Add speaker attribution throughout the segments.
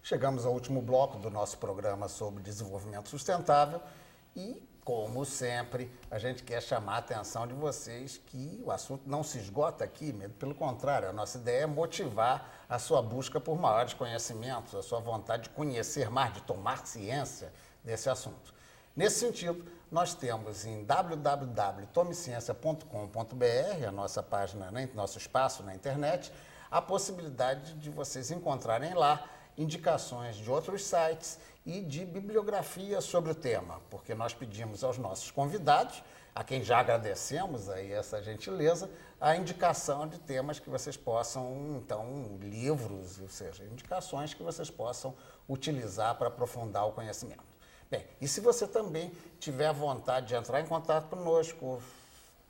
Speaker 1: chegamos ao último bloco do nosso programa sobre desenvolvimento sustentável e, como sempre, a gente quer chamar a atenção de vocês que o assunto não se esgota aqui, pelo contrário, a nossa ideia é motivar a sua busca por maiores conhecimentos, a sua vontade de conhecer mais, de tomar ciência desse assunto. Nesse sentido, nós temos em www.tomeciencia.com.br, a nossa página, nosso espaço na internet, a possibilidade de vocês encontrarem lá indicações de outros sites e de bibliografia sobre o tema, porque nós pedimos aos nossos convidados, a quem já agradecemos aí essa gentileza, a indicação de temas que vocês possam, então, livros, ou seja, indicações que vocês possam utilizar para aprofundar o conhecimento. Bem, e se você também tiver vontade de entrar em contato conosco,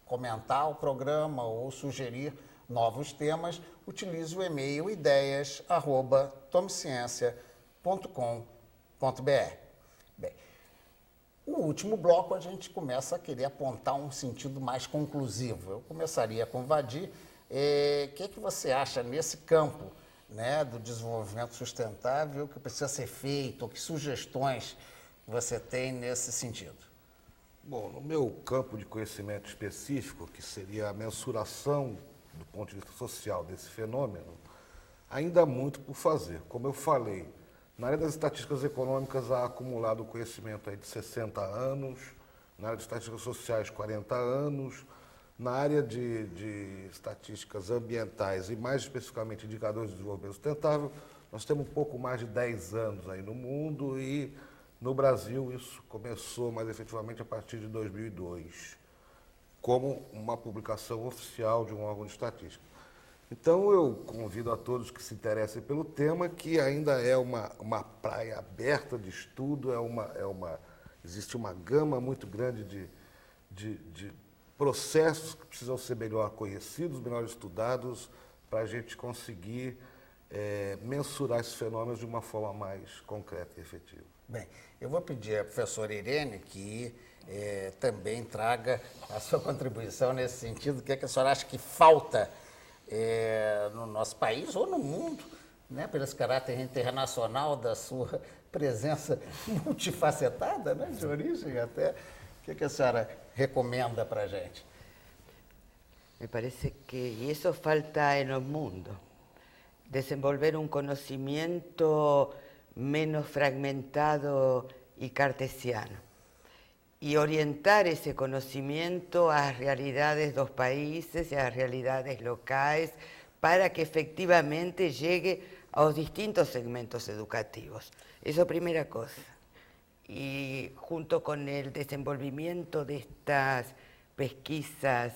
Speaker 1: comentar o programa ou sugerir novos temas, utilize o e-mail ideias@tomeciencia.com.br. Bem, o último bloco a gente começa a querer apontar um sentido mais conclusivo. Eu começaria com o Vadir. O que você acha nesse campo, né, do desenvolvimento sustentável que precisa ser feito, ou que sugestões você tem nesse sentido?
Speaker 2: Bom, no meu campo de conhecimento específico, que seria a mensuração do ponto de vista social desse fenômeno, ainda há muito por fazer. Como eu falei, na área das estatísticas econômicas há acumulado conhecimento aí de 60 anos, na área de estatísticas sociais 40 anos, na área de estatísticas ambientais e mais especificamente indicadores de desenvolvimento sustentável, nós temos um pouco mais de 10 anos aí no mundo e no Brasil isso começou mais efetivamente a partir de 2002. Como uma publicação oficial de um órgão de estatística. Então, eu convido a todos que se interessem pelo tema, que ainda é uma praia aberta de estudo, existe uma gama muito grande de processos que precisam ser melhor conhecidos, melhor estudados, para a gente conseguir mensurar esses fenômenos de uma forma mais concreta e efetiva.
Speaker 1: Bem, eu vou pedir à professora Irene que também traga a sua contribuição nesse sentido. O que a senhora acha que falta no nosso país ou no mundo, né, pelo esse caráter internacional da sua presença multifacetada, né, de origem até? O que a senhora recomenda para a gente?
Speaker 3: Me parece que eso falta en el mundo, desenvolver un conocimiento menos fragmentado y cartesiano, y orientar ese conocimiento a las realidades de los países y a las realidades locales para que efectivamente llegue a los distintos segmentos educativos. Eso primera cosa. Y junto con el desenvolvimiento de estas pesquisas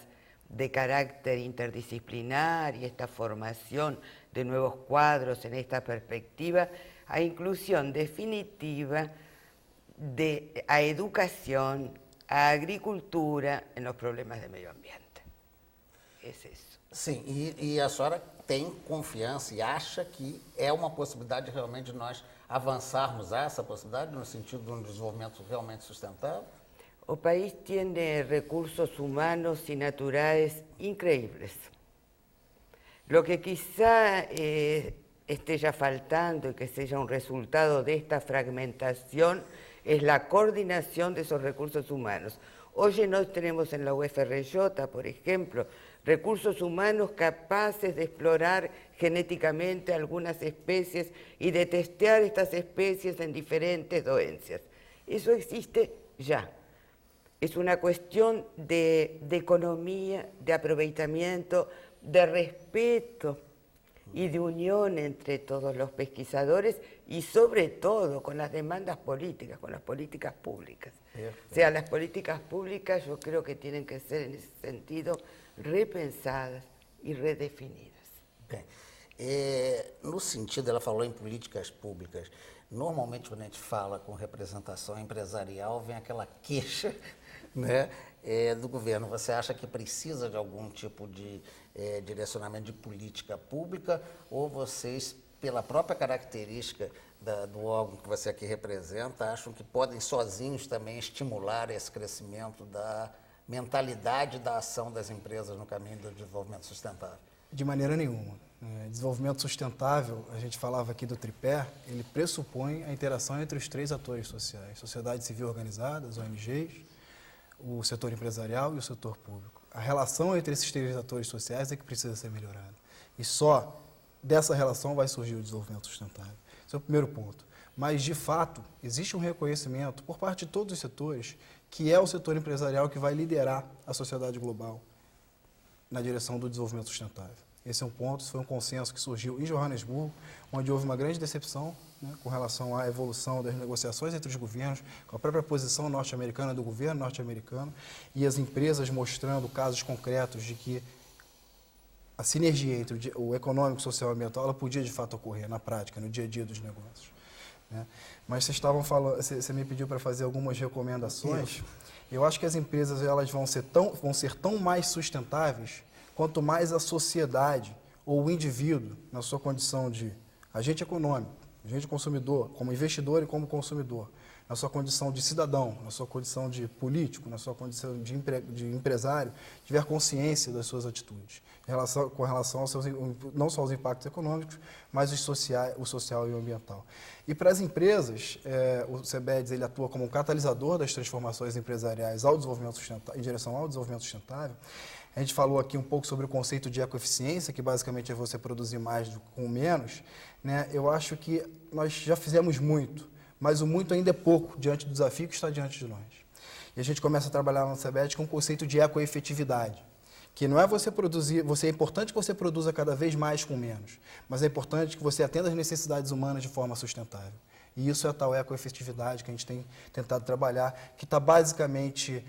Speaker 3: de carácter interdisciplinar y esta formación de nuevos cuadros en esta perspectiva, a inclusión definitiva a educación, a agricultura en los problemas de medio ambiente. Es eso.
Speaker 1: Sim, e a senhora tem confiança e acha que é uma possibilidade realmente de nós avançarmos a essa possibilidade no sentido de um desenvolvimento realmente sustentável?
Speaker 3: O país tiene recursos humanos y naturales increíbles. Lo que quizá esté ya faltando y que sea un resultado de esta fragmentación es la coordinación de esos recursos humanos. Hoy no tenemos en la UFRJ, por ejemplo, recursos humanos capaces de explorar genéticamente algunas especies y de testear estas especies en diferentes dolencias. Eso existe ya. Es una cuestión de economía, de aprovechamiento, de respeto y de unión entre todos los pesquisadores y sobre todo con las demandas políticas, con las políticas públicas. O sea, las políticas públicas yo creo que tienen que ser en ese sentido repensadas e redefinidas.
Speaker 1: Bem, no sentido, ela falou em políticas públicas. Normalmente, quando a gente fala com representação empresarial, vem aquela queixa, né, do governo. Você acha que precisa de algum tipo de direcionamento de política pública ou vocês, pela própria característica do órgão que você aqui representa, acham que podem sozinhos também estimular esse crescimento da mentalidade da ação das empresas no caminho do desenvolvimento sustentável?
Speaker 4: De maneira nenhuma. Desenvolvimento sustentável, a gente falava aqui do tripé, ele pressupõe a interação entre os 3 atores sociais, sociedade civil organizada, as ONGs, o setor empresarial e o setor público. A relação entre esses 3 atores sociais é que precisa ser melhorada. E só dessa relação vai surgir o desenvolvimento sustentável. Esse é o primeiro ponto. Mas, de fato, existe um reconhecimento por parte de todos os setores que é o setor empresarial que vai liderar a sociedade global na direção do desenvolvimento sustentável. Esse é um ponto, isso foi um consenso que surgiu em Johannesburgo, onde houve uma grande decepção, né, com relação à evolução das negociações entre os governos, com a própria posição norte-americana do governo norte-americano e as empresas mostrando casos concretos de que a sinergia entre o econômico, social e ambiental, ela podia de fato ocorrer na prática, no dia a dia dos negócios, né? Mas vocês estavam falando, você me pediu para fazer algumas recomendações. Isso. Eu acho que as empresas elas vão ser tão mais sustentáveis quanto mais a sociedade ou o indivíduo, na sua condição de agente econômico, agente consumidor, como investidor e como consumidor, na sua condição de cidadão, na sua condição de político, na sua condição de empresário, tiver consciência das suas atitudes, com relação aos seus, não só aos impactos econômicos, mas o social e o ambiental. E para as empresas, o CBEDS ele atua como um catalisador das transformações empresariais ao desenvolvimento sustentável, em direção ao desenvolvimento sustentável. A gente falou aqui um pouco sobre o conceito de ecoeficiência, que basicamente é você produzir mais com menos, né? Eu acho que nós já fizemos muito, mas o muito ainda é pouco diante do desafio que está diante de nós. E a gente começa a trabalhar no CBEDS com o conceito de ecoefetividade, que não é você produzir, é importante que você produza cada vez mais com menos, mas é importante que você atenda às necessidades humanas de forma sustentável. E isso é a tal ecoefetividade que a gente tem tentado trabalhar, que está basicamente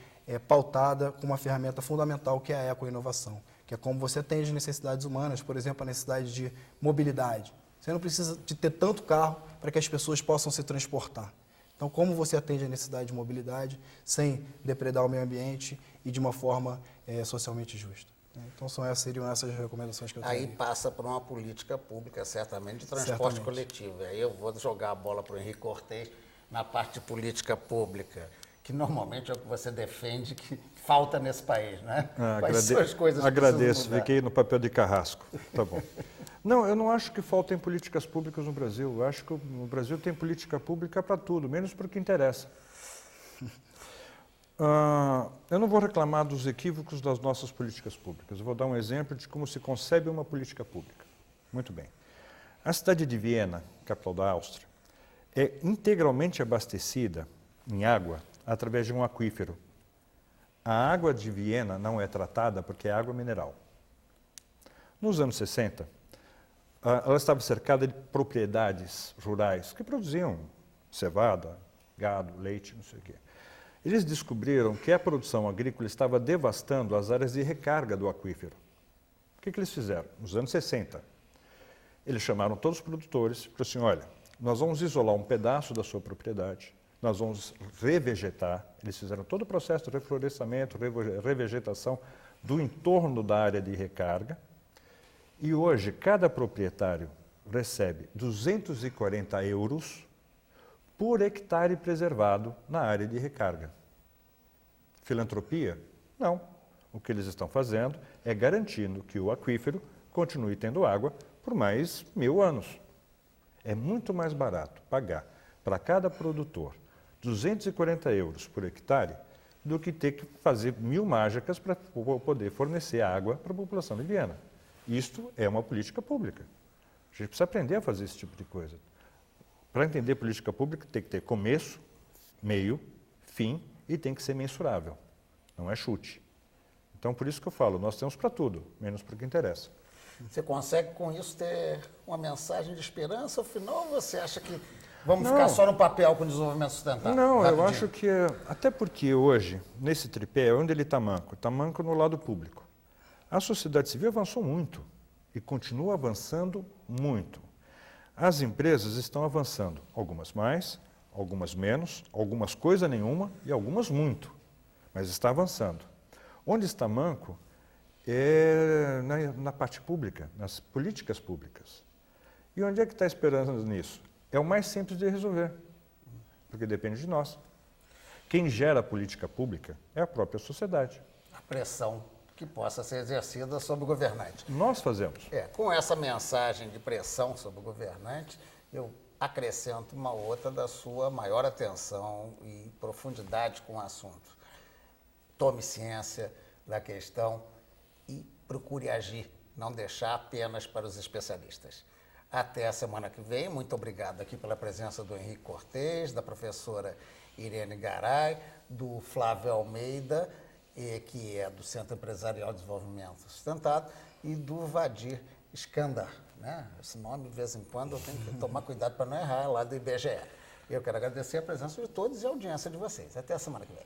Speaker 4: pautada com uma ferramenta fundamental que é a ecoinovação, que é como você atende às necessidades humanas, por exemplo, a necessidade de mobilidade. Você não precisa de ter tanto carro para que as pessoas possam se transportar. Então, como você atende à necessidade de mobilidade sem depredar o meio ambiente e de uma forma socialmente justa? Então, seriam essas recomendações que eu tenho.
Speaker 1: Aí passa por uma política pública, certamente, de transporte coletivo. Aí eu vou jogar a bola para o Henrique Cortez na parte de política pública, que normalmente é o que você defende que falta nesse país, né? Quais são as coisas que
Speaker 5: agradeço, fiquei no papel de carrasco. Tá bom. Não, eu não acho que faltem políticas públicas no Brasil. Eu acho que no Brasil tem política pública para tudo, menos para o que interessa. Eu não vou reclamar dos equívocos das nossas políticas públicas. Eu vou dar um exemplo de como se concebe uma política pública. Muito bem. A cidade de Viena, capital da Áustria, é integralmente abastecida em água através de um aquífero. A água de Viena não é tratada porque é água mineral. Nos anos 60, ela estava cercada de propriedades rurais que produziam cevada, gado, leite, não sei o quê. Eles descobriram que a produção agrícola estava devastando as áreas de recarga do aquífero. O que eles fizeram? Nos anos 60, eles chamaram todos os produtores e falaram assim, olha, nós vamos isolar um pedaço da sua propriedade, nós vamos revegetar. Eles fizeram todo o processo de reflorestamento, revegetação do entorno da área de recarga. E hoje, cada proprietário recebe 240 euros por hectare preservado na área de recarga. Filantropia? Não. O que eles estão fazendo é garantindo que o aquífero continue tendo água por mais 1000 anos. É muito mais barato pagar para cada produtor 240 euros por hectare do que ter que fazer 1000 mágicas para poder fornecer água para a população de Viena. Isto é uma política pública. A gente precisa aprender a fazer esse tipo de coisa. Para entender política pública, tem que ter começo, meio, fim e tem que ser mensurável. Não é chute. Então, por isso que eu falo, nós temos para tudo, menos para o que interessa.
Speaker 1: Você consegue, com isso, ter uma mensagem de esperança ao final, ou você acha que vamos ficar só no papel com o desenvolvimento sustentável?
Speaker 5: Não,
Speaker 1: rapidinho?
Speaker 5: Eu acho que, até porque hoje, nesse tripé, onde ele está manco? Está manco no lado público. A sociedade civil avançou muito e continua avançando muito. As empresas estão avançando, algumas mais, algumas menos, algumas coisa nenhuma e algumas muito, mas está avançando. Onde está manco é na parte pública, nas políticas públicas. E onde é que está a esperança nisso? É o mais simples de resolver, porque depende de nós. Quem gera a política pública é a própria sociedade.
Speaker 1: A pressão que possa ser exercida sobre o governante.
Speaker 5: Nós fazemos.
Speaker 1: Com essa mensagem de pressão sobre o governante, eu acrescento uma outra da sua maior atenção e profundidade com o assunto. Tome ciência da questão e procure agir, não deixar apenas para os especialistas. Até a semana que vem. Muito obrigado aqui pela presença do Henrique Cortez, da professora Irene Garay, do Flávio Almeida, que é do Centro Empresarial de Desenvolvimento Sustentado, e do Vadir Skandar, né? Esse nome, de vez em quando, eu tenho que tomar cuidado para não errar, lá do IBGE. Eu quero agradecer a presença de todos e a audiência de vocês. Até a semana que vem.